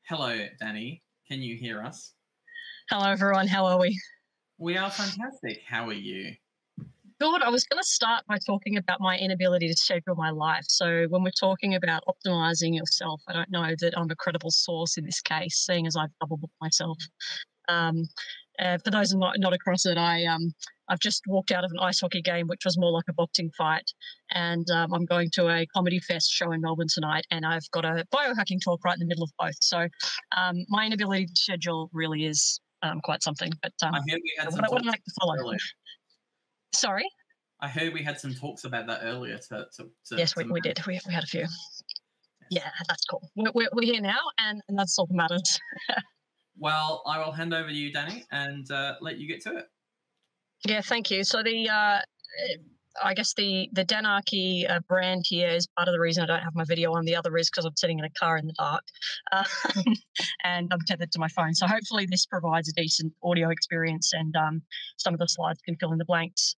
Hello, Danny. Can you hear us? Hello, everyone. How are we? We are fantastic. How are you? Good. I was going to start by talking about my inability to schedule my life. So, when we're talking about optimizing yourself, I don't know that I'm a credible source in this case, seeing as I've double booked myself. Um, for those who are not across it, I've just walked out of an ice hockey game, which was more like a boxing fight, and I'm going to a comedy fest show in Melbourne tonight, and I've got a biohacking talk right in the middle of both. So my inability to schedule really is quite something. But I heard we had some what I talks like to follow. earlier. Sorry. I heard we had some talks about that earlier. Yes, we did. We had a few. Yeah, that's cool. We're here now, and that's all that matters. Well, I will hand over to you, Danny, and let you get to it. Yeah, thank you. So I guess the Danarchi brand here is part of the reason I don't have my video on. The other is because I'm sitting in a car in the dark, uh, and I'm tethered to my phone. So hopefully this provides a decent audio experience, and some of the slides can fill in the blanks.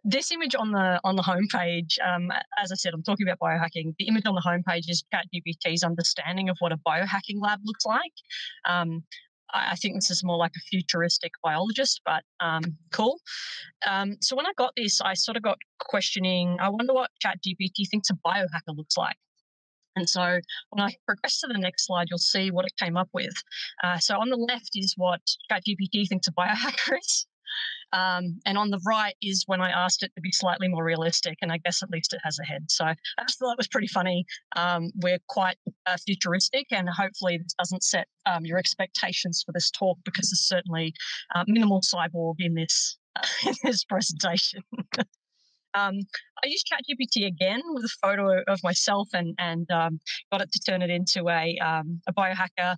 This image on the homepage, as I said, I'm talking about biohacking. The image on the homepage is ChatGPT's understanding of what a biohacking lab looks like. I think this is more like a futuristic biologist, but cool. So when I got this, I sort of got questioning, I wonder what ChatGPT thinks a biohacker looks like. And so when I progress to the next slide, you'll see what it came up with. So on the left is what ChatGPT thinks a biohacker is. And on the right is when I asked it to be slightly more realistic, and I guess at least it has a head. So I just thought that was pretty funny. We're quite futuristic, and hopefully this doesn't set your expectations for this talk, because there's certainly minimal cyborg in this in this presentation. I used ChatGPT again with a photo of myself, and got it to turn it into a biohacker.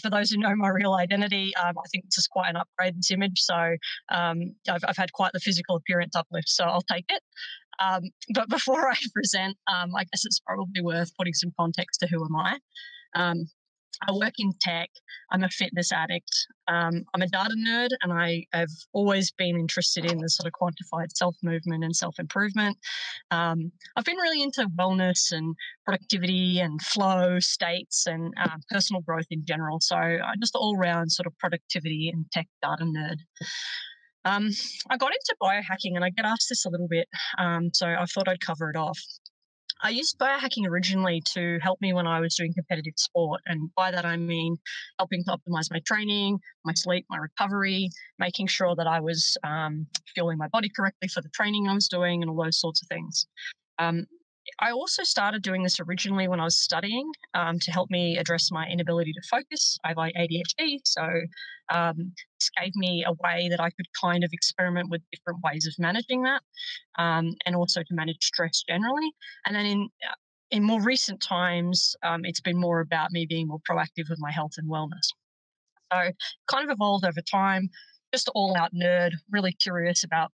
For those who know my real identity, I think this is quite an upgrade, this image. So I've had quite the physical appearance uplift, so I'll take it. But before I present, I guess it's probably worth putting some context to who am I. I work in tech. I'm a fitness addict. I'm a data nerd, and I have always been interested in the sort of quantified self-movement and self-improvement. I've been really into wellness and productivity and flow states and personal growth in general. So just all-round sort of productivity and tech data nerd. I got into biohacking, and I get asked this a little bit, so I thought I'd cover it off. I used biohacking originally to help me when I was doing competitive sport. And by that, I mean helping to optimize my training, my sleep, my recovery, making sure that I was fueling my body correctly for the training I was doing, and all those sorts of things. Um, I also started doing this originally when I was studying, to help me address my inability to focus. I have ADHD, so this gave me a way that I could kind of experiment with different ways of managing that, and also to manage stress generally. And then in more recent times, it's been more about me being more proactive with my health and wellness. So kind of evolved over time, just all out nerd, really curious about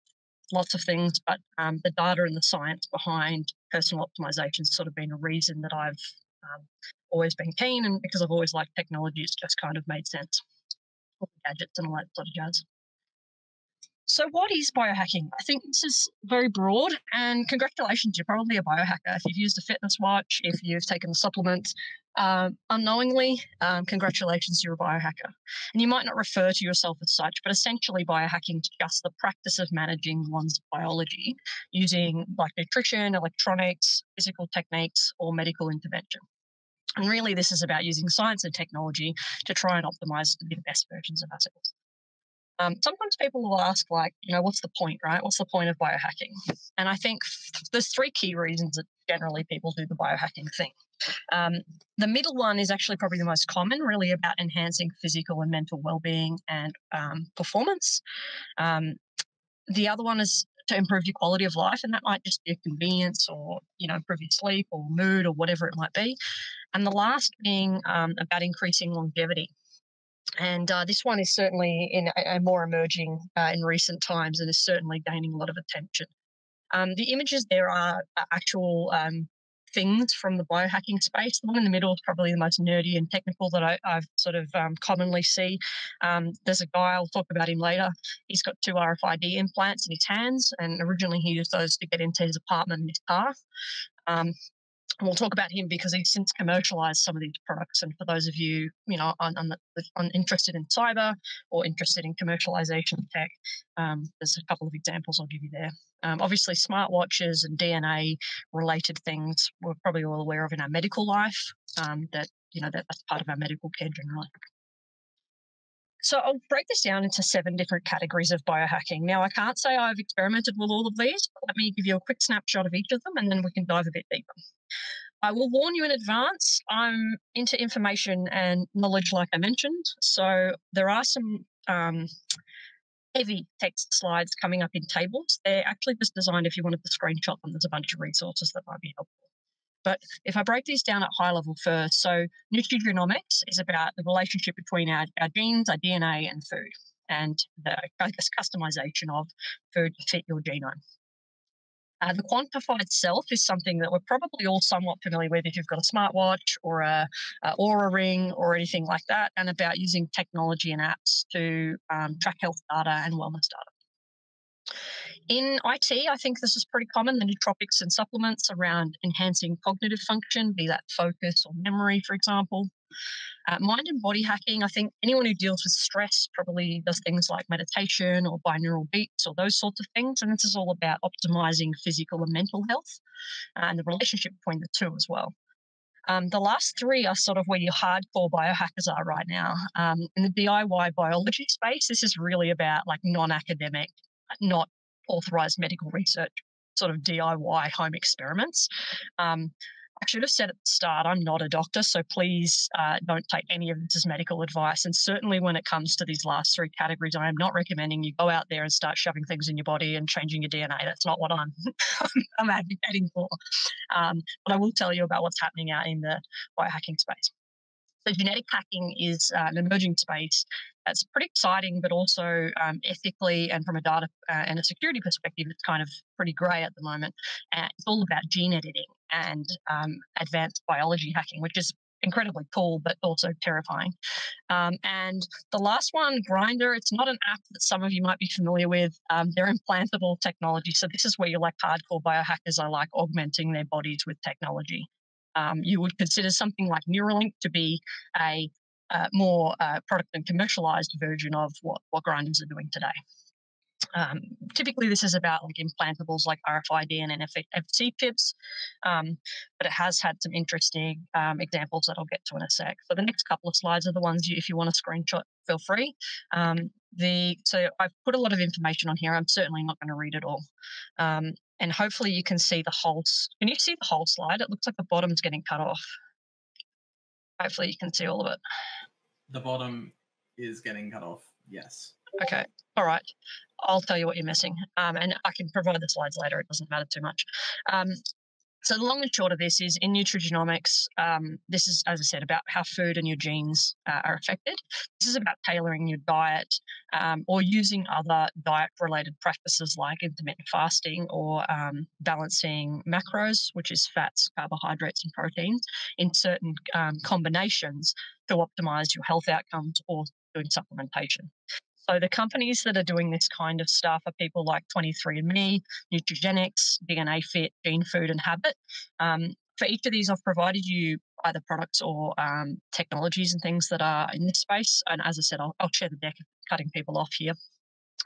lots of things, but the data and the science behind personal optimization has sort of been a reason that I've always been keen, and because I've always liked technology, it's just kind of made sense. All the gadgets and all that sort of jazz. So what is biohacking? I think this is very broad, and congratulations, you're probably a biohacker. If you've used a fitness watch, if you've taken a supplement unknowingly, congratulations, you're a biohacker. And you might not refer to yourself as such, but essentially biohacking is just the practice of managing one's biology using like nutrition, electronics, physical techniques, or medical intervention. And really, this is about using science and technology to try and optimize to be the best versions of ourselves. Sometimes people will ask, like, what's the point, right? What's the point of biohacking? And I think there's three key reasons that generally people do the biohacking thing. The middle one is actually probably the most common, really about enhancing physical and mental well-being and performance. The other one is to improve your quality of life, and that might just be a convenience, or improve your sleep or mood or whatever it might be. And the last being about increasing longevity. And this one is certainly in a more emerging in recent times, and is certainly gaining a lot of attention. The images there are actual things from the biohacking space. The one in the middle is probably the most nerdy and technical that I've sort of commonly see. There's a guy, I'll talk about him later. He's got 2 RFID implants in his hands, and originally he used those to get into his apartment and his car. And we'll talk about him because he's since commercialized some of these products. And for those of you, interested in cyber or interested in commercialization of tech, there's a couple of examples I'll give you there. Obviously, smartwatches and DNA related things we're probably all aware of in our medical life. That's part of our medical care generally. So I'll break this down into 7 different categories of biohacking. Now, I can't say I've experimented with all of these, but let me give you a quick snapshot of each of them, and then we can dive a bit deeper. I will warn you in advance, I'm into information and knowledge, like I mentioned. So there are some heavy text slides coming up in tables. They're actually just designed if you wanted to screenshot them. There's a bunch of resources that might be helpful. But if I break these down at high level first, so nutrigenomics is about the relationship between our genes, our DNA, and food, and the customization of food to fit your genome. The quantified self is something that we're probably all somewhat familiar with if you've got a smartwatch or a Aura ring or anything like that, and about using technology and apps to track health data and wellness data. In IT, I think this is pretty common, the nootropics and supplements around enhancing cognitive function, be that focus or memory, for example. Mind and body hacking, I think anyone who deals with stress probably does things like meditation or binaural beats or those sorts of things. And this is all about optimizing physical and mental health and the relationship between the two as well. The last 3 are sort of where your hardcore biohackers are right now. In the DIY biology space, this is really about like non-academic, not authorized medical research, sort of DIY home experiments. I should have said at the start, I'm not a doctor, so please don't take any of this as medical advice. And certainly when it comes to these last 3 categories, I am not recommending you go out there and start shoving things in your body and changing your DNA. That's not what I'm advocating for. But I will tell you about what's happening out in the biohacking space. So genetic hacking is an emerging space that's pretty exciting, but also ethically and from a data and a security perspective, it's kind of pretty grey at the moment. It's all about gene editing and advanced biology hacking, which is incredibly cool, but also terrifying. And the last one, Grinder, it's not an app that some of you might be familiar with. They're implantable technology. So this is where you're like hardcore biohackers are like augmenting their bodies with technology. You would consider something like Neuralink to be a more product and commercialized version of what grinders are doing today. Typically, this is about like implantables like RFID and NFC chips, but it has had some interesting examples that I'll get to in a sec. So the next couple of slides are the ones if you want to screenshot, feel free. So I've put a lot of information on here. I'm certainly not going to read it all. And hopefully you can see the whole. Can you see the whole slide? It looks like the bottom's getting cut off. Hopefully you can see all of it. The bottom is getting cut off. Yes. Okay. All right. I'll tell you what you're missing. And I can provide the slides later. It doesn't matter too much. So the long and short of this is in nutrigenomics, this is, as I said, about how food and your genes are affected. This is about tailoring your diet or using other diet-related practices like intermittent fasting or balancing macros, which is fats, carbohydrates, and proteins, in certain combinations to optimize your health outcomes or doing supplementation. So the companies that are doing this kind of stuff are people like 23andMe, Nutrigenics, DNA Fit, Gene Food, and Habit. For each of these, I've provided you either products or technologies and things that are in this space. And as I said, I'll share the deck of cutting people off here.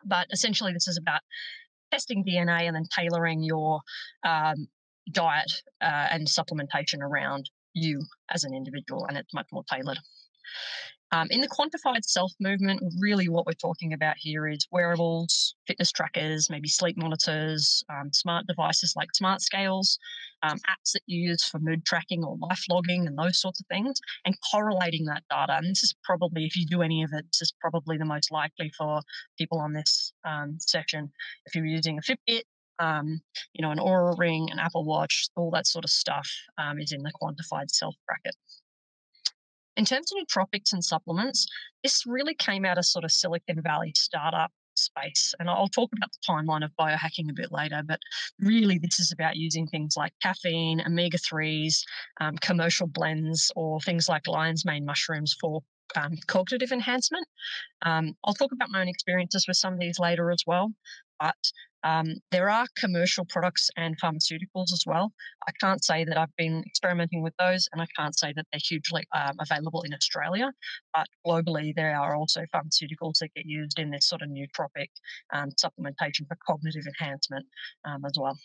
But essentially, this is about testing DNA and then tailoring your diet and supplementation around you as an individual, and it's much more tailored. In the quantified self movement, really what we're talking about here is wearables, fitness trackers, maybe sleep monitors, smart devices like smart scales, apps that you use for mood tracking or life logging and those sorts of things, and correlating that data. And this is probably, if you do any of it, this is probably the most likely for people on this section. If you're using a Fitbit, an Aura ring, an Apple Watch, all that sort of stuff is in the quantified self bracket. In terms of nootropics and supplements, this really came out of sort of Silicon Valley startup space. And I'll talk about the timeline of biohacking a bit later, but really this is about using things like caffeine, omega-3s, commercial blends, or things like lion's mane mushrooms for cognitive enhancement. I'll talk about my own experiences with some of these later as well. But There are commercial products and pharmaceuticals as well. I can't say that I've been experimenting with those, and I can't say that they're hugely available in Australia. But globally, there are also pharmaceuticals that get used in this sort of nootropic supplementation for cognitive enhancement as well.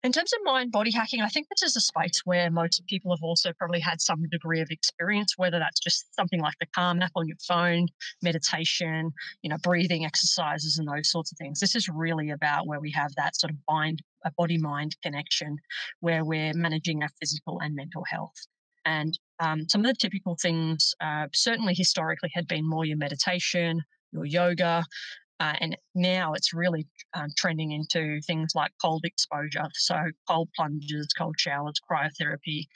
In terms of mind body hacking, I think this is a space where most people have also probably had some degree of experience, whether that's just something like the Calm app on your phone, meditation, breathing exercises and those sorts of things. This is really about where we have that sort of a body mind connection where we're managing our physical and mental health. And some of the typical things certainly historically had been more your meditation, your yoga, and now it's really trending into things like cold exposure. So cold plunges, cold showers, cryotherapy,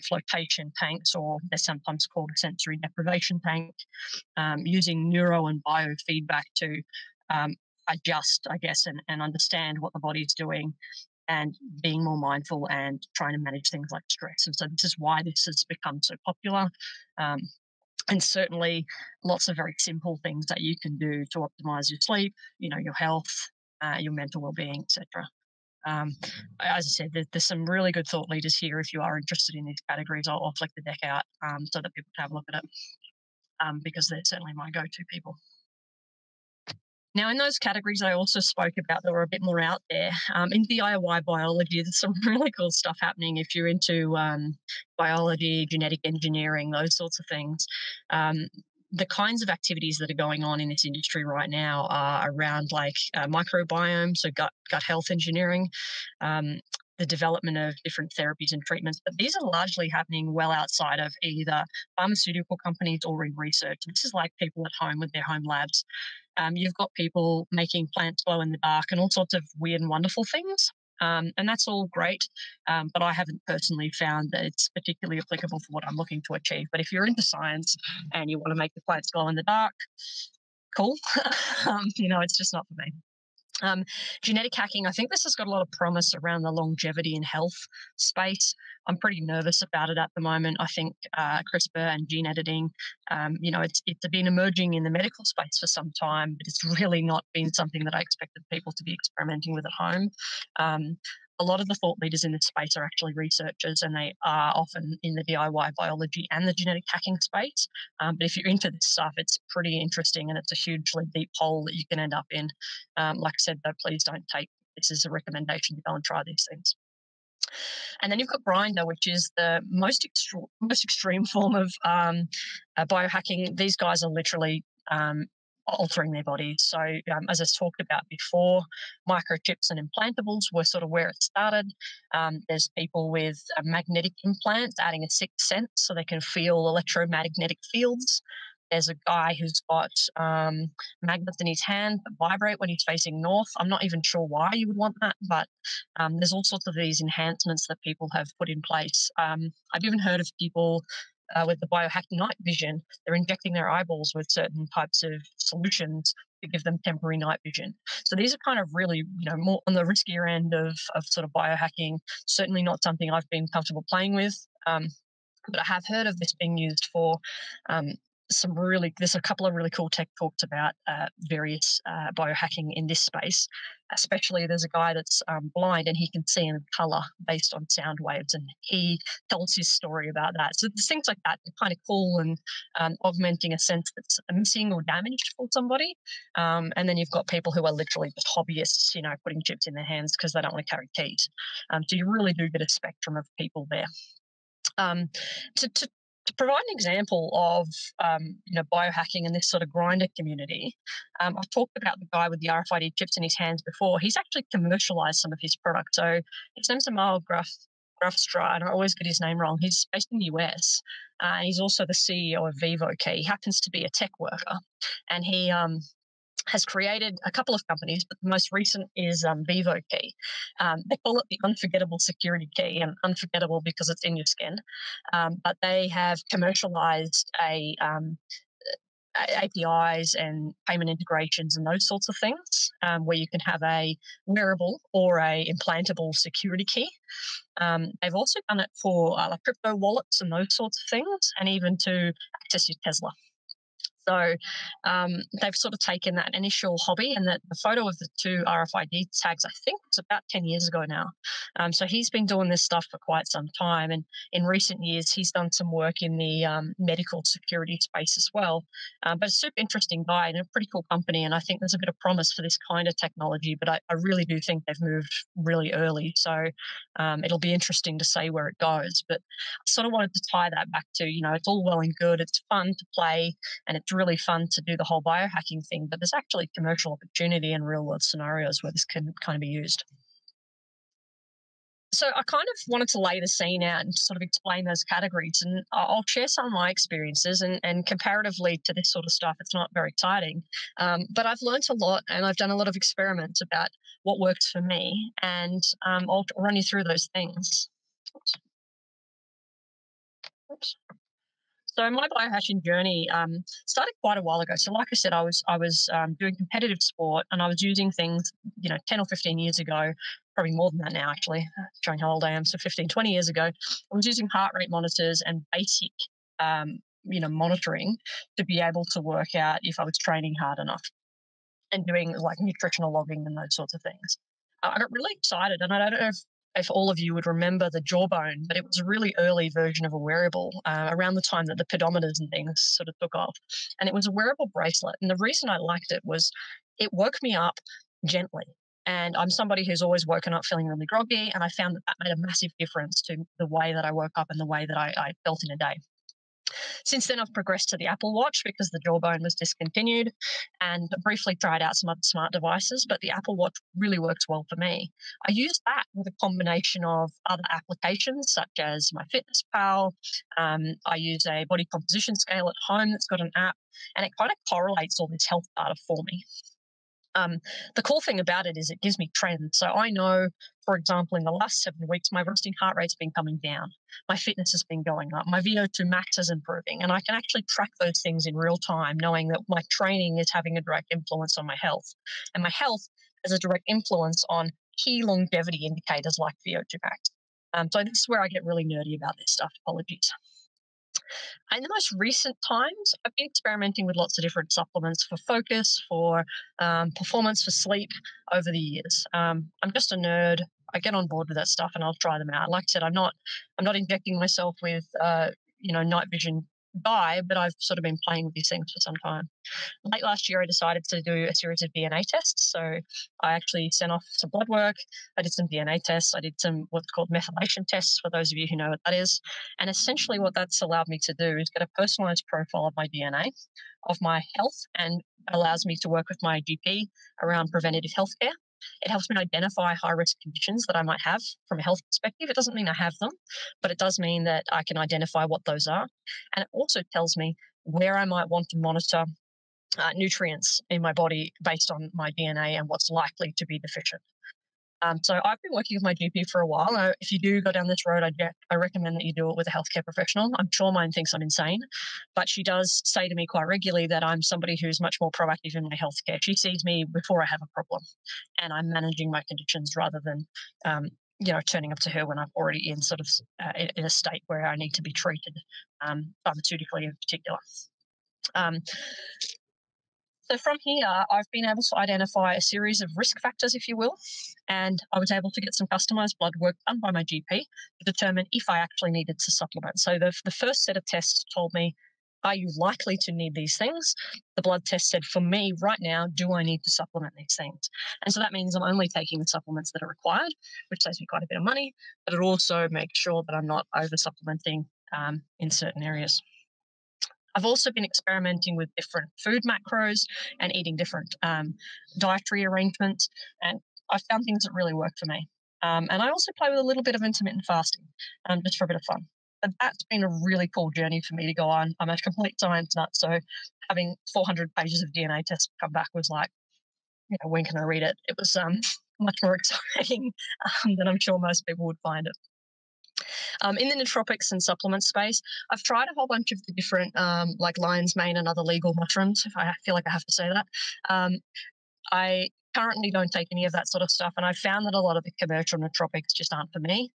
flotation tanks, or they're sometimes called a sensory deprivation tank, using neuro and biofeedback to adjust, I guess, and understand what the body's doing and being more mindful and trying to manage things like stress. And so this is why this has become so popular. Um, and certainly lots of very simple things that you can do to optimize your sleep, your health, your mental well-being, etc. Um, as I said, there's some really good thought leaders here. If you are interested in these categories, I'll flick the deck out so that people can have a look at it, because they're certainly my go-to people. Now, in those categories I also spoke about that were a bit more out there, in DIY biology, there's some really cool stuff happening if you're into biology, genetic engineering, those sorts of things. The kinds of activities that are going on in this industry right now are around like microbiome, so gut health engineering, the development of different therapies and treatments. But these are largely happening well outside of either pharmaceutical companies or in research. This is like people at home with their home labs. You've got people making plants glow in the dark and all sorts of weird and wonderful things. And that's all great, but I haven't personally found that it's particularly applicable for what I'm looking to achieve. But if you're into science and you want to make the plants glow in the dark, cool. It's just not for me. Genetic hacking, I think this has got a lot of promise around the longevity and health space. I'm pretty nervous about it at the moment. I think CRISPR and gene editing, it's been emerging in the medical space for some time, but it's really not been something that I expected people to be experimenting with at home. A lot of the thought leaders in this space are actually researchers, and they are often in the DIY biology and the genetic hacking space. But if you're into this stuff, it's pretty interesting, and it's a hugely deep hole that you can end up in. Like I said, though, please don't take this as a recommendation to go and try these things. And then you've got Grinder, which is the most extreme form of biohacking. These guys are literally altering their bodies. So as I talked about before, microchips and implantables were sort of where it started. There's people with magnetic implants adding a sixth sense so they can feel electromagnetic fields. There's a guy who's got magnets in his hand that vibrate when he's facing north. I'm not even sure why you would want that, but there's all sorts of these enhancements that people have put in place. I've even heard of people with the biohacking night vision. They're injecting their eyeballs with certain types of solutions to give them temporary night vision. So these are kind of really, more on the riskier end of sort of biohacking. Certainly not something I've been comfortable playing with. But I have heard of this being used for there's a couple of really cool tech talks about various biohacking in this space. Especially there's a guy that's blind and he can see in color based on sound waves, and he tells his story about that. So there's things like that are kind of cool and augmenting a sense that's missing or damaged for somebody. And then you've got people who are literally just hobbyists, putting chips in their hands because they don't want to carry keys. So you really do get a spectrum of people there. To provide an example of biohacking in this sort of grinder community, I've talked about the guy with the RFID chips in his hands before. He's actually commercialized some of his products. So his name's Amal Grafstra, and I always get his name wrong. He's based in the US, and he's also the CEO of VivoKey. He happens to be a tech worker, and he has created a couple of companies, but the most recent is VivoKey. They call it the unforgettable security key, and unforgettable because it's in your skin. But they have commercialized APIs and payment integrations and those sorts of things, where you can have a wearable or a implantable security key. They've also done it for like crypto wallets and those sorts of things, and even to access your Tesla. So they've sort of taken that initial hobby, and that the photo of the two RFID tags, I think, was about 10 years ago now. So he's been doing this stuff for quite some time. And in recent years, he's done some work in the medical security space as well. But a super interesting guy and a pretty cool company. And I think there's a bit of promise for this kind of technology, but I really do think they've moved really early. So it'll be interesting to see where it goes. But I sort of wanted to tie that back to, it's all well and good. It's fun to play, and it's really fun to do the whole biohacking thing, but there's actually commercial opportunity in real world scenarios where this can kind of be used. So I kind of wanted to lay the scene out and sort of explain those categories, and I'll share some of my experiences. And comparatively to this sort of stuff, it's not very exciting, but I've learned a lot, and I've done a lot of experiments about what works for me, and I'll run you through those things. Oops. So my biohacking journey started quite a while ago. So like I said, I was doing competitive sport, and I was using things, 10 or 15 years ago, probably more than that now, actually, showing how old I am. So 15, 20 years ago, I was using heart rate monitors and basic, monitoring to be able to work out if I was training hard enough, and doing like nutritional logging and those sorts of things. I got really excited, and I don't know if all of you would remember the Jawbone, but it was a really early version of a wearable around the time that the pedometers and things sort of took off. And it was a wearable bracelet. And the reason I liked it was it woke me up gently. And I'm somebody who's always woken up feeling really groggy. And I found that made a massive difference to the way that I woke up and the way that I felt in a day. Since then, I've progressed to the Apple Watch because the Jawbone was discontinued, and briefly tried out some other smart devices, but the Apple Watch really works well for me. I use that with a combination of other applications such as my Fitness Pal. I use a body composition scale at home that's got an app, and it kind of correlates all this health data for me. The cool thing about it is it gives me trends. So I know, for example, in the last 7 weeks, my resting heart rate's been coming down. My fitness has been going up. My VO2 max is improving. And I can actually track those things in real time, knowing that my training is having a direct influence on my health. And my health has a direct influence on key longevity indicators like VO2 max. So this is where I get really nerdy about this stuff. Apologies. In the most recent times, I've been experimenting with lots of different supplements for focus, for performance, for sleep over the years. I'm just a nerd. I get on board with that stuff, and I'll try them out. Like I said, I'm not injecting myself with night vision dye, but I've sort of been playing with these things for some time. Late last year, I decided to do a series of DNA tests. So I actually sent off some blood work. I did some DNA tests. I did some what's called methylation tests, for those of you who know what that is. And essentially, what that's allowed me to do is get a personalized profile of my DNA, of my health, and allows me to work with my GP around preventative healthcare. It helps me identify high risk conditions that I might have from a health perspective. It doesn't mean I have them, but it does mean that I can identify what those are. And it also tells me where I might want to monitor nutrients in my body based on my DNA and what's likely to be deficient. So I've been working with my GP for a while. If you do go down this road, I recommend that you do it with a healthcare professional. I'm sure mine thinks I'm insane, but she does say to me quite regularly that I'm somebody who's much more proactive in my healthcare. She sees me before I have a problem, and I'm managing my conditions rather than, turning up to her when I'm already in sort of in a state where I need to be treated, pharmaceutically in particular. So from here, I've been able to identify a series of risk factors, if you will, and I was able to get some customized blood work done by my GP to determine if I actually needed to supplement. So the first set of tests told me, are you likely to need these things? The blood test said, for me right now, do I need to supplement these things? And so that means I'm only taking the supplements that are required, which saves me quite a bit of money, but it also makes sure that I'm not over supplementing in certain areas. I've also been experimenting with different food macros and eating different dietary arrangements, and I've found things that really work for me. And I also play with a little bit of intermittent fasting, just for a bit of fun. And that's been a really cool journey for me to go on. I'm a complete science nut, so having 400 pages of DNA tests come back was like, when can I read it? It was much more exciting than I'm sure most people would find it. In the nootropics and supplement space, I've tried a whole bunch of the different, like lion's mane and other legal mushrooms, if I feel like I have to say that. I Currently don't take any of that sort of stuff. And I found that a lot of the commercial nootropics just aren't for me.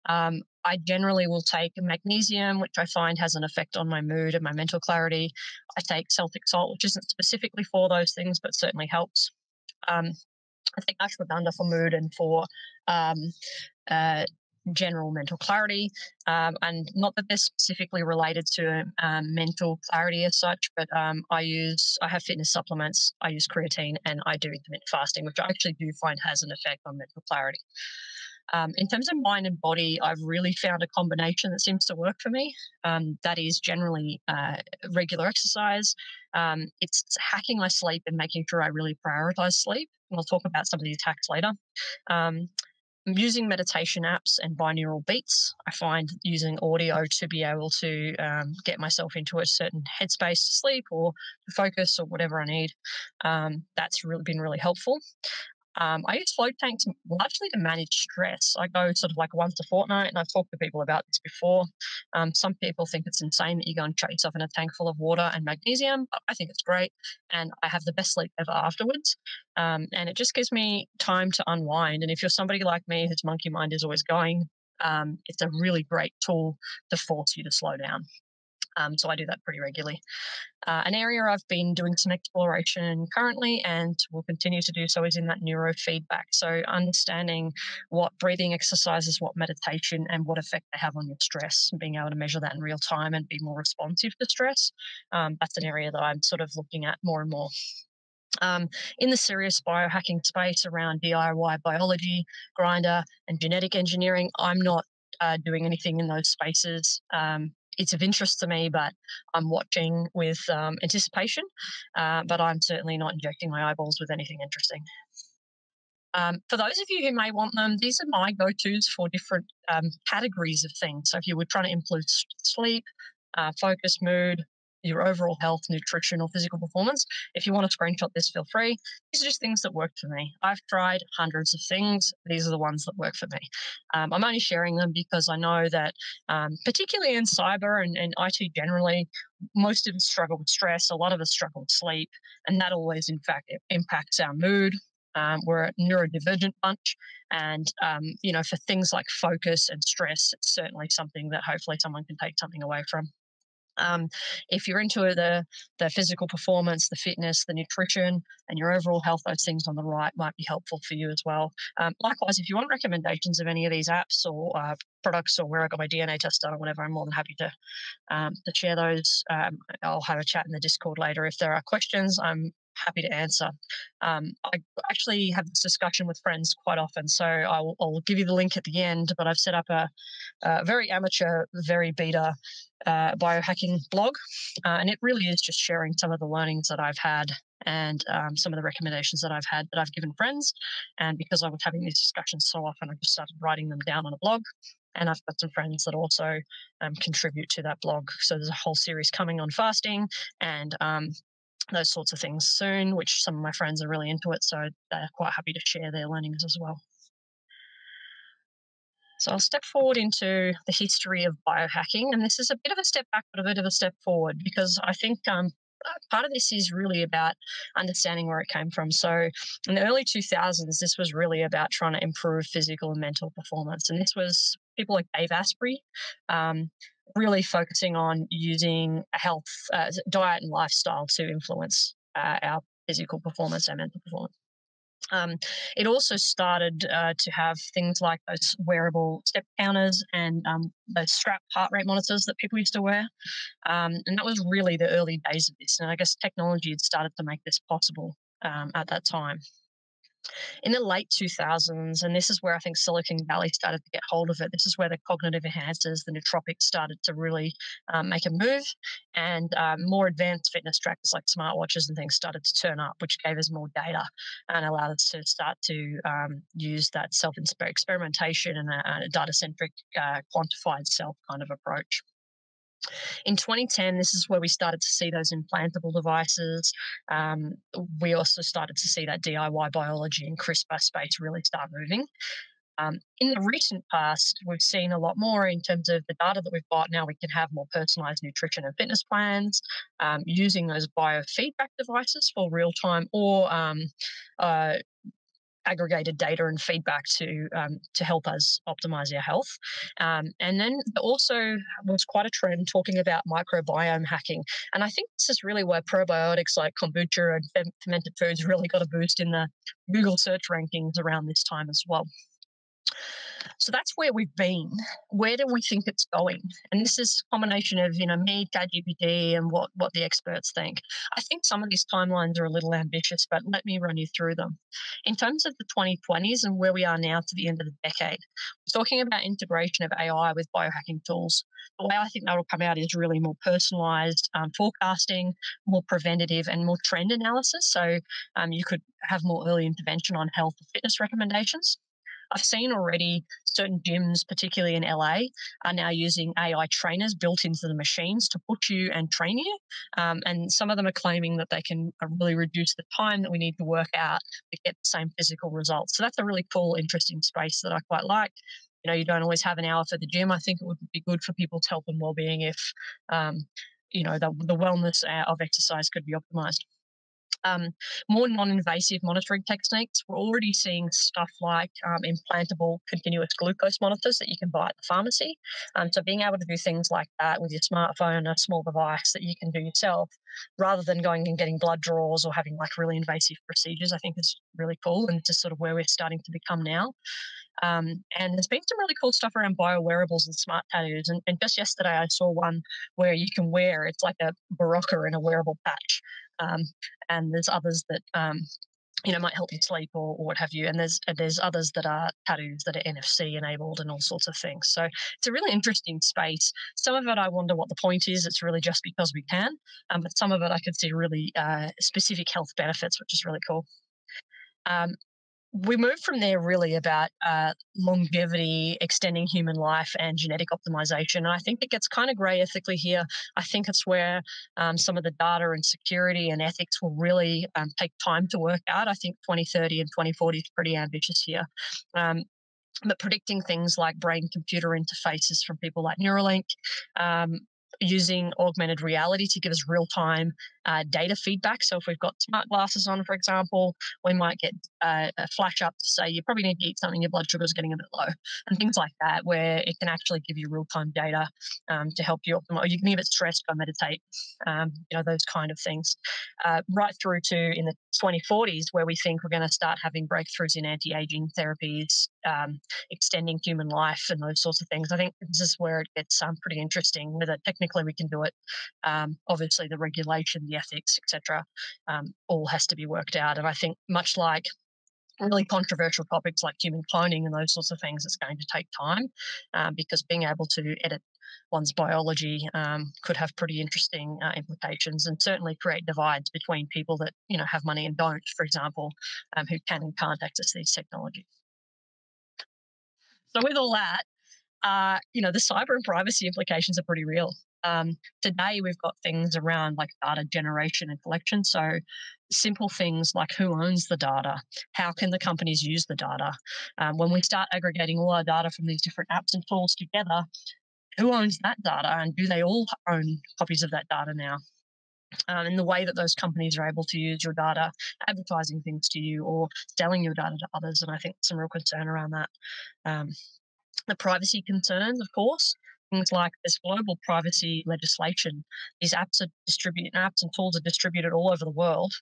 I generally will take magnesium, which I find has an effect on my mood and my mental clarity. I take Celtic salt, which isn't specifically for those things, but certainly helps. Um, I take ashwagandha for mood and for um, uh, general mental clarity. And not that they're specifically related to mental clarity as such, but I have fitness supplements, I use creatine, and I do intermittent fasting, which I actually do find has an effect on mental clarity. In terms of mind and body, I've really found a combination that seems to work for me. That is generally regular exercise. It's hacking my sleep and making sure I really prioritize sleep. And I'll talk about some of these hacks later. Um, Using meditation apps and binaural beats. I find using audio to be able to get myself into a certain headspace to sleep or to focus or whatever I need. That's really been really helpful. I use float tanks largely to manage stress. I go sort of like once a fortnight, and I've talked to people about this before. Some people think it's insane that you go and chuck yourself in a tank full of water and magnesium, but I think it's great, and I have the best sleep ever afterwards. And it just gives me time to unwind. And if you're somebody like me whose monkey mind is always going, it's a really great tool to force you to slow down. So I do that pretty regularly. An area I've been doing some exploration currently and will continue to do so is in that neurofeedback. So, understanding what breathing exercises, what meditation, and what effect they have on your stress, and being able to measure that in real time and be more responsive to stress. That's an area that I'm sort of looking at more and more. In the serious biohacking space around DIY biology, grinder, and genetic engineering, I'm not doing anything in those spaces. It's of interest to me, but I'm watching with anticipation. But I'm certainly not injecting my eyeballs with anything interesting. For those of you who may want them, these are my go-tos for different categories of things. So if you were trying to improve sleep, focus, mood, your overall health, nutrition, or physical performance, if you want to screenshot this, feel free. These are just things that work for me. I've tried hundreds of things. These are the ones that work for me. I'm only sharing them because I know that, particularly in cyber and IT generally, most of us struggle with stress. A lot of us struggle with sleep, and that always, in fact, impacts our mood. We're a neurodivergent bunch. And, for things like focus and stress, it's certainly something that hopefully someone can take something away from. If you're into the physical performance, the fitness, the nutrition, and your overall health, those things on the right might be helpful for you as well. Likewise, if you want recommendations of any of these apps or products or where I got my DNA test done or whatever, I'm more than happy to share those. I'll have a chat in the Discord later. If there are questions, I'm happy to answer. I actually have this discussion with friends quite often, so I'll give you the link at the end, but I've set up a very amateur, very beta biohacking blog, and it really is just sharing some of the learnings that I've had and some of the recommendations that I've given friends. And because I was having these discussions so often, I just started writing them down on a blog. And I've got some friends that also contribute to that blog. So there's a whole series coming on fasting and those sorts of things soon, which some of my friends are really into it. So they're quite happy to share their learnings as well. So I'll step forward into the history of biohacking. And this is a bit of a step back, but a bit of a step forward, because I think part of this is really about understanding where it came from. So in the early 2000s, this was really about trying to improve physical and mental performance. And this was people like Dave Asprey, really focusing on using a health, diet and lifestyle to influence our physical performance and mental performance. It also started to have things like those wearable step counters and those strap heart rate monitors that people used to wear. And that was really the early days of this. And I guess technology had started to make this possible at that time. In the late 2000s, and this is where I think Silicon Valley started to get hold of it, this is where the cognitive enhancers, the nootropics started to really make a move, and more advanced fitness trackers like smartwatches and things started to turn up, which gave us more data and allowed us to start to use that self-experimentation and a data-centric quantified self kind of approach. In 2010, this is where we started to see those implantable devices. We also started to see that DIY biology and CRISPR space really start moving. In the recent past, we've seen a lot more in terms of the data that we've got. Now we can have more personalized nutrition and fitness plans using those biofeedback devices for real time or aggregated data and feedback to help us optimize our health. And then also was quite a trend talking about microbiome hacking. And I think this is really where probiotics like kombucha and fermented foods really got a boost in the Google search rankings around this time as well. So that's where we've been. Where do we think it's going? And this is a combination of, me, ChatGPT, and what the experts think. I think some of these timelines are a little ambitious, but let me run you through them. In terms of the 2020s and where we are now to the end of the decade, we're talking about integration of AI with biohacking tools. The way I think that will come out is really more personalized forecasting, more preventative, and more trend analysis. So you could have more early intervention on health and fitness recommendations. I've seen already certain gyms, particularly in LA, are now using AI trainers built into the machines to push you and train you. And some of them are claiming that they can really reduce the time that we need to work out to get the same physical results. So that's a really cool, interesting space that I quite like. You don't always have an hour for the gym. I think it would be good for people's health and well-being if, the wellness of exercise could be optimized. More non-invasive monitoring techniques. We're already seeing stuff like implantable continuous glucose monitors that you can buy at the pharmacy. So being able to do things like that with your smartphone, a small device that you can do yourself, rather than going and getting blood draws or having like really invasive procedures, I think is really cool, and just sort of where we're starting to become now. And there's been some really cool stuff around bio-wearables and smart tattoos. And just yesterday, I saw one where you can wear, it's like a Barocca in a wearable patch. Um, and there's others that, might help you sleep or what have you. And there's others that are tattoos that are NFC enabled and all sorts of things. So it's a really interesting space. Some of it, I wonder what the point is. It's really just because we can. But some of it, I could see really specific health benefits, which is really cool. We moved from there really about longevity, extending human life, and genetic optimization. And I think it gets kind of grey ethically here. I think it's where some of the data and security and ethics will really take time to work out. I think 2030 and 2040 is pretty ambitious here. But predicting things like brain-computer interfaces from people like Neuralink, using augmented reality to give us real-time data feedback. So if we've got smart glasses on, for example, we might get a flash up to say you probably need to eat something, your blood sugar is getting a bit low, and things like that, where it can actually give you real-time data to help you optimize. Or you can be a bit stressed, go meditate, those kind of things. Right through to in the 2040s, where we think we're going to start having breakthroughs in anti-aging therapies, extending human life, and those sorts of things. I think this is where it gets pretty interesting, whether technically we can do it. Obviously, the regulation, the ethics, etc., all has to be worked out. And I think much like really controversial topics like human cloning and those sorts of things, it's going to take time because being able to edit one's biology could have pretty interesting implications, and certainly create divides between people that have money and don't, for example, who can and can't access these technologies. So with all that, the cyber and privacy implications are pretty real. Today, we've got things around like data generation and collection. So simple things like who owns the data, how can the companies use the data. When we start aggregating all our data from these different apps and tools together, who owns that data, and do they all own copies of that data now? And the way that those companies are able to use your data, advertising things to you or selling your data to others. And I think some real concern around that. The privacy concerns, of course, things like this global privacy legislation. These apps and tools are distributed all over the world.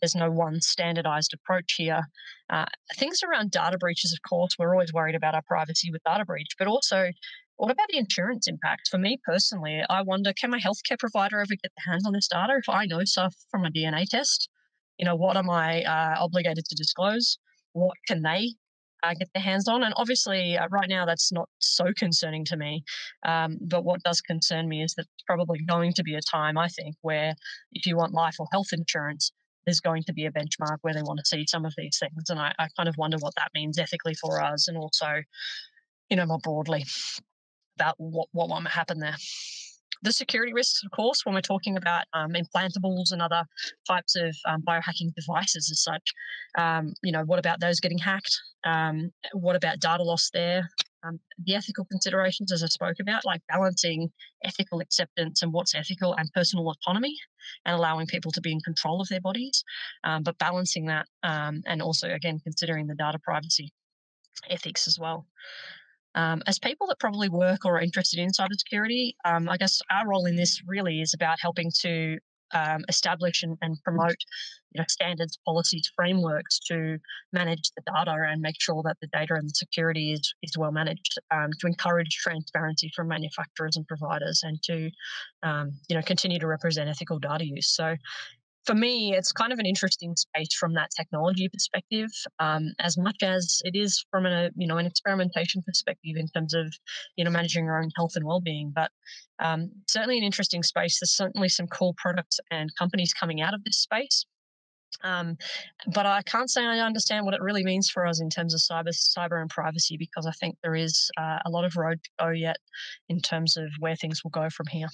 There's no one standardized approach here. Things around data breaches, of course, we're always worried about our privacy with data breach, but also what about the insurance impact? For me personally, I wonder, can my healthcare provider ever get their hands on this data? If I know stuff from a DNA test, what am I obligated to disclose? What can they get their hands on? And obviously, right now, that's not so concerning to me. But what does concern me is that it's probably going to be a time, I think, where if you want life or health insurance, there's going to be a benchmark where they want to see some of these things. And I kind of wonder what that means ethically for us, and also, more broadly about what might happen there. The security risks, of course, when we're talking about implantables and other types of biohacking devices as such. What about those getting hacked? What about data loss there? The ethical considerations, as I spoke about, like balancing ethical acceptance and what's ethical and personal autonomy, and allowing people to be in control of their bodies, but balancing that and also, again, considering the data privacy ethics as well. As people that probably work or are interested in cybersecurity, I guess our role in this really is about helping to establish and promote, standards, policies, frameworks to manage the data and make sure that the data and the security is well managed. To encourage transparency from manufacturers and providers, and to continue to represent ethical data use. So for me, it's kind of an interesting space from that technology perspective, as much as it is from an experimentation perspective in terms of managing our own health and well-being. But certainly an interesting space. There's certainly some cool products and companies coming out of this space. But I can't say I understand what it really means for us in terms of cyber and privacy, because I think there is a lot of road to go yet in terms of where things will go from here.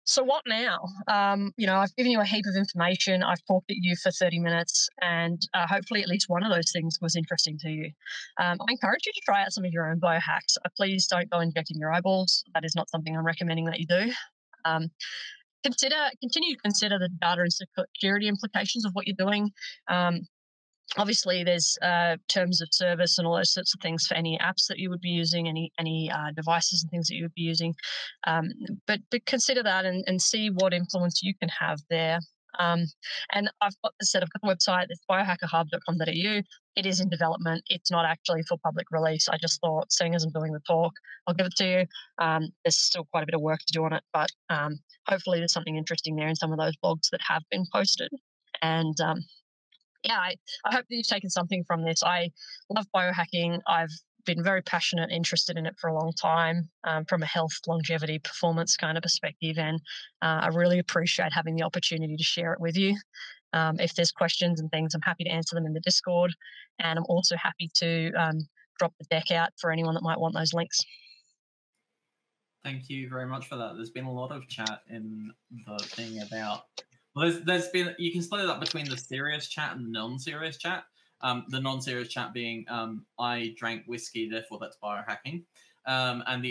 So what now? I've given you a heap of information. I've talked at you for 30 minutes, and hopefully at least one of those things was interesting to you. I encourage you to try out some of your own biohacks. Please don't go injecting your eyeballs. That is not something I'm recommending that you do. Continue to consider the data and security implications of what you're doing. Obviously, there's terms of service and all those sorts of things for any apps that you would be using, any devices and things that you would be using. But consider that and see what influence you can have there. And I've got the website. It's biohackerhub.com.au. It is in development. It's not actually for public release. I just thought, seeing as I'm doing the talk, I'll give it to you. There's still quite a bit of work to do on it, but hopefully there's something interesting there in some of those blogs that have been posted. And I hope that you've taken something from this. I love biohacking. I've been very passionate, interested in it for a long time, from a health, longevity, performance kind of perspective. And I really appreciate having the opportunity to share it with you. If there's questions and things, I'm happy to answer them in the Discord. And I'm also happy to drop the deck out for anyone that might want those links. Thank you very much for that. There's been a lot of chat in the thing about... Well, there's been, you can split it up between the serious chat and the non-serious chat. The non-serious chat being, I drank whiskey, therefore that's biohacking. And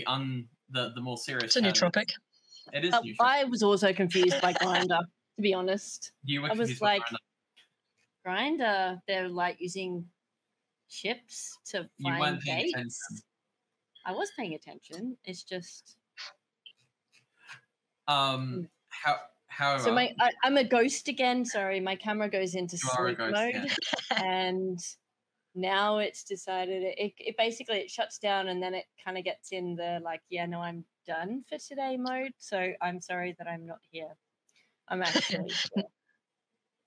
the more serious chat. It's a nootropic. It is nootropic. I was also confused by Grindr, to be honest. You were confused by Grindr, they're like using chips to find dates. I was paying attention. It's just... However, so I'm a ghost again. Sorry, my camera goes into sleep mode, yeah. And now it's decided it basically it shuts down, and then it kind of gets in the I'm done for today mode. So I'm sorry that I'm not here. I'm actually here.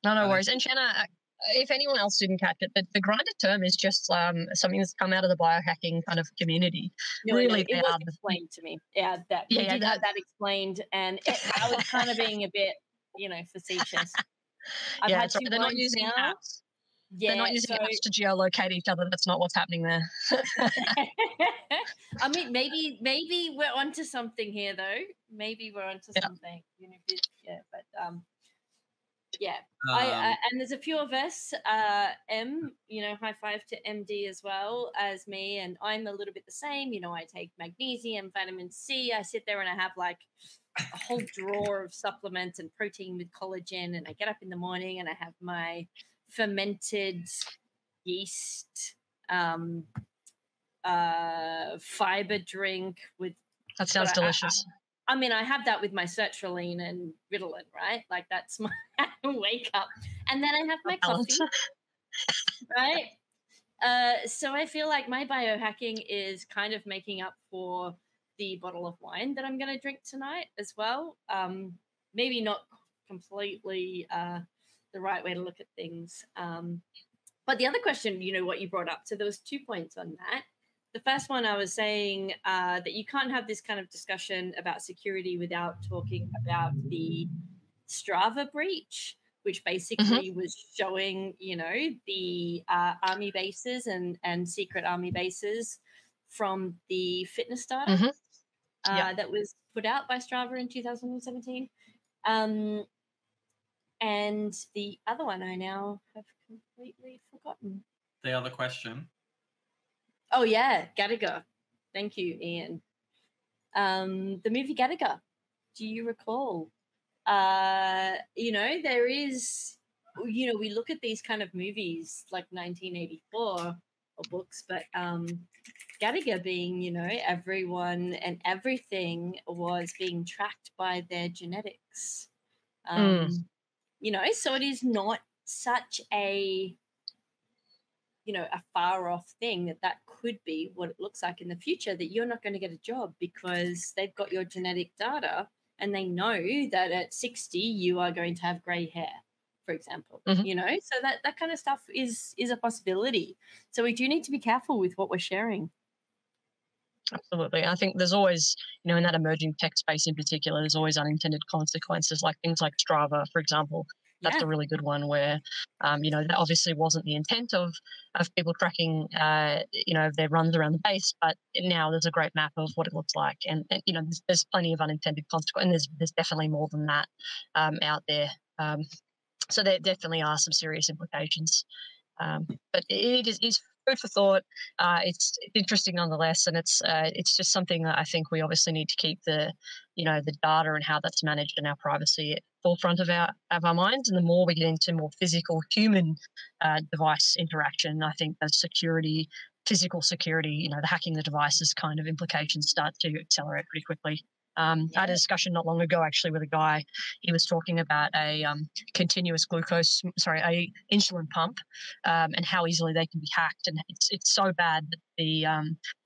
No worries. And Shanna, if anyone else didn't catch it, the Grindr term is just something that's come out of the biohacking kind of community. No, really, it was explained to me. Yeah, we did have that explained, and I was kind of being a bit, facetious. They're not using apps. Yeah, they're not using apps to geolocate each other. That's not what's happening there. I mean, maybe we're onto something here, though. Maybe we're onto something. But. Yeah, and there's a few of us. High five to MD as well as me, and I'm a little bit the same. I take magnesium, vitamin C. I sit there and I have like a whole drawer of supplements and protein with collagen, and I get up in the morning and I have my fermented yeast fiber drink with. That sounds delicious. I mean, I have that with my sertraline and Ritalin, right? Like that's my wake up. And then I have my coffee, right? So I feel like my biohacking is kind of making up for the bottle of wine that I'm going to drink tonight as well. Maybe not completely the right way to look at things. But the other question, what you brought up, so there was 2 points on that. The first one, I was saying that you can't have this kind of discussion about security without talking about the Strava breach, which basically was showing, the army bases and secret army bases from the fitness data that was put out by Strava in 2017. And the other one I now have completely forgotten. The other question? Oh yeah, Gattaca. Thank you, Ian. The movie Gattaca. Do you recall? There is, we look at these kind of movies like 1984 or books, but Gattaca being, everyone and everything was being tracked by their genetics. So it is not such a far off thing that could be what it looks like in the future, that you're not going to get a job because they've got your genetic data and they know that at 60 you are going to have gray hair, for example. So that kind of stuff is a possibility. So we do need to be careful with what we're sharing. Absolutely. I think there's always, in that emerging tech space in particular, there's always unintended consequences, like things like Strava, for example. That's a really good one where, that obviously wasn't the intent of people tracking, their runs around the base, but now there's a great map of what it looks like. And there's plenty of unintended consequences. And there's definitely more than that out there. So there definitely are some serious implications. But it is food for thought. It's interesting nonetheless, and it's just something that I think we obviously need to keep the data and how that's managed and our privacy at the forefront of our minds. And the more we get into more physical human device interaction, I think the security, physical security, the hacking the devices kind of implications start to accelerate pretty quickly. I had a discussion not long ago actually with a guy. He was talking about a insulin pump, and how easily they can be hacked. And it's so bad that a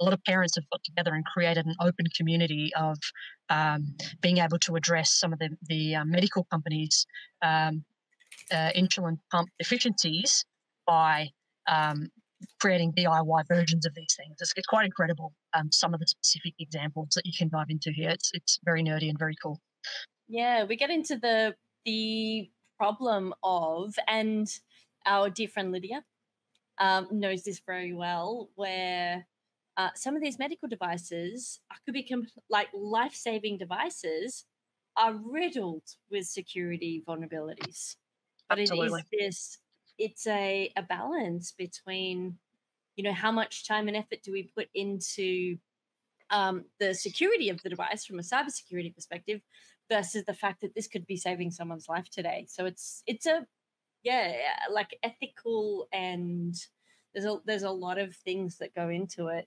lot of parents have got together and created an open community of being able to address some of the medical companies' insulin pump deficiencies by creating DIY versions of these things. It's quite incredible, some of the specific examples that you can dive into here. It's very nerdy and very cool. Yeah, we get into the problem of, and our dear friend Lydia knows this very well, where some of these medical devices could be like life-saving devices are riddled with security vulnerabilities. But Absolutely. it's a balance between, how much time and effort do we put into the security of the device from a cybersecurity perspective versus the fact that this could be saving someone's life today. So it's like ethical, and there's a lot of things that go into it.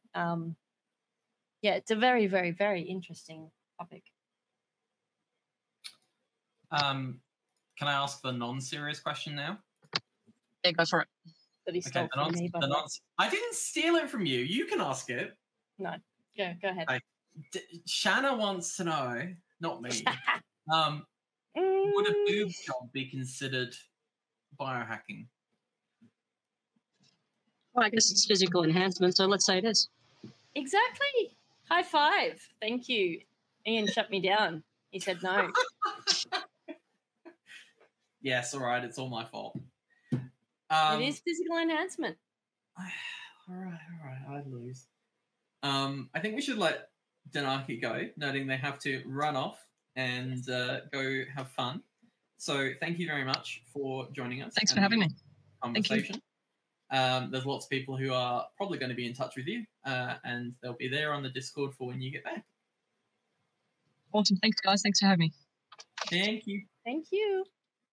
It's a very, very, very interesting topic. Can I ask the non-serious question now? Yeah, go for it. That he stole from me, by the way. I didn't steal it from you. You can ask it. No, go ahead. Shanna wants to know, not me. Would a boob job be considered biohacking? Well, I guess it's physical enhancement, so let's say it is. Exactly. High five. Thank you. Ian shut me down. He said no. Yes, all right. It's all my fault. It is physical enhancement. All right. I lose. I think we should let Danarchi go, noting they have to run off and go have fun. So thank you very much for joining us. Thanks for having me. Conversation. There's lots of people who are probably going to be in touch with you, and they'll be there on the Discord for when you get back. Awesome. Thanks, guys. Thanks for having me. Thank you. Thank you.